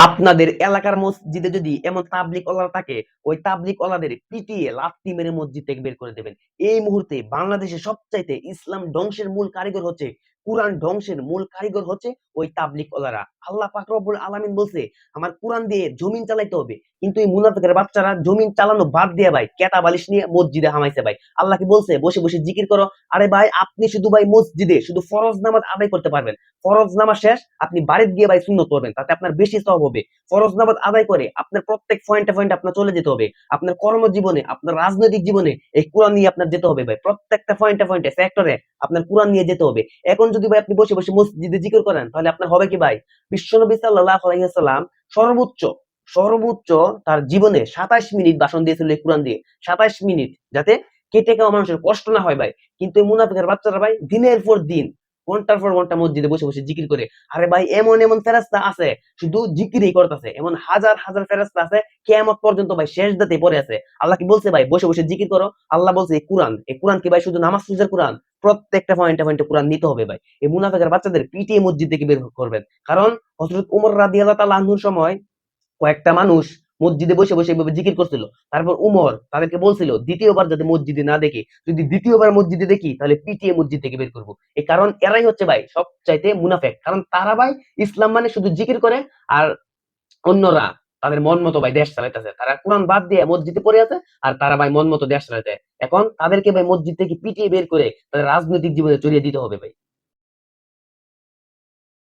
আপনাদের এলাকার মসজিদে যদি এমন তাবলিগ ওয়ালা থাকে, ওই তাবলিগ ওয়ালাদের পিটিয়ে লাথি মেরে মসজিদ থেকে বের করে দেবেন। এই মুহূর্তে বাংলাদেশে সবচাইতে ইসলাম ধ্বংসের মূল কারিগর হচ্ছে, কোরআন ধ্বংসের মূল কারিগর হচ্ছে ওই তাবলিগ ওয়ালারা। আল্লাহ পাক রব্বুল আলামিন বলছে আমার কোরআন দিয়ে জমিন চালাইতে হবে, কিন্তু এই মুনাফিকের বাচ্চারা জমিন চালানো বাদ দিয়ে ভাই কেতা বালিশ নিয়ে মসজিদে হামাইছে ভাই। আল্লাহ কি বলছে বসে বসে জিকির করো? আরে ভাই আপনি শুধু ভাই মসজিদে শুধু ফরজ নামাজ আদায় করতে পারবেন। ফরজ নামাজ শেষ আপনি বাড়িতে গিয়ে ভাই সুন্নত করবেন, তাতে আপনার বেশি সওয়াব হবে। ফরজ নামাজ আদায় করে আপনার প্রত্যেক পয়েন্টে পয়েন্টে আপনার চলে যেতে হবে। আপনার কর্মজীবনে, আপনার রাজনৈতিক জীবনে এই কোরআন নিয়ে আপনার যেতে হবে ভাই। প্রত্যেকটা পয়েন্টে পয়েন্টে সেক্টরে আপনার কোরআন নিয়ে যেতে হবে। এখন যদি ভাই আপনি বসে বসে মসজিদে জিকির করেন, তাহলে আপনার হবে কি ভাই? বিশ্বনবী সাল্লাল্লাহু আলাইহি ওয়াসাল্লাম সর্বোচ্চ সর্বোচ্চ তার জীবনে 27 মিনিট ভাষণ দিয়েছিল এই কোরআন দিয়ে। 27 মিনিট, যাতে কেটে খাওয়া মানুষের কষ্ট না হয় ভাই। কিন্তু এই মুনাফিকের বাচ্চারা ভাই দিনের পর দিন, ঘন্টার পর ঘন্টা মসজিদে বসে বসে জিকির করে। আরে ভাই এমন এমন ফেরেশতা আছে শুধু জিকিরই করতেছে, এমন হাজার হাজার ফেরেশতা আছে কিয়ামত পর্যন্ত ভাই শেষ দাতে পড়ে আছে। আল্লাহ কি বলছে ভাই বসে বসে জিকির করো? আল্লাহ বলছে এই কোরআন কি ভাই শুধু নামাজ রোজার কোরআন? প্রত্যেকটা পয়েন্টে পয়েন্টে কোরআন নিতে হবে ভাই। এই মুনাফিকের বাচ্চাদের পিটিয়ে মসজিদ থেকে বের করবেন। কারণ হযরত ওমর রাদিয়াল্লাহু তাআলা আনহুর সময় কয়েকটা মানুষ মসজিদে বসে বসে এভাবে জিকির করছিল। তারপর উমর তাদেরকে বলছিল দ্বিতীয়বার যাতে মসজিদে না দেখি, যদি দ্বিতীয়বার মসজিদে দেখি তাহলে পিটিয়ে মসজিদ থেকে বের করবো। এই কারণ এরাই হচ্ছে ভাই সবচাইতে মুনাফেক, কারণ তারা ভাই ইসলাম মানে শুধু জিকির করে, আর অন্যরা তাদের মন মতো ভাই দেশ চালাইতেছে। তারা কোরআন বাদ দিয়ে মসজিদে পড়ে আছে, আর তারা ভাই মন মতো দেশ চালাইতে। এখন তাদেরকে ভাই মসজিদ থেকে পিটিয়ে বের করে তাদের রাজনৈতিক জীবনে চড়িয়ে দিতে হবে ভাই।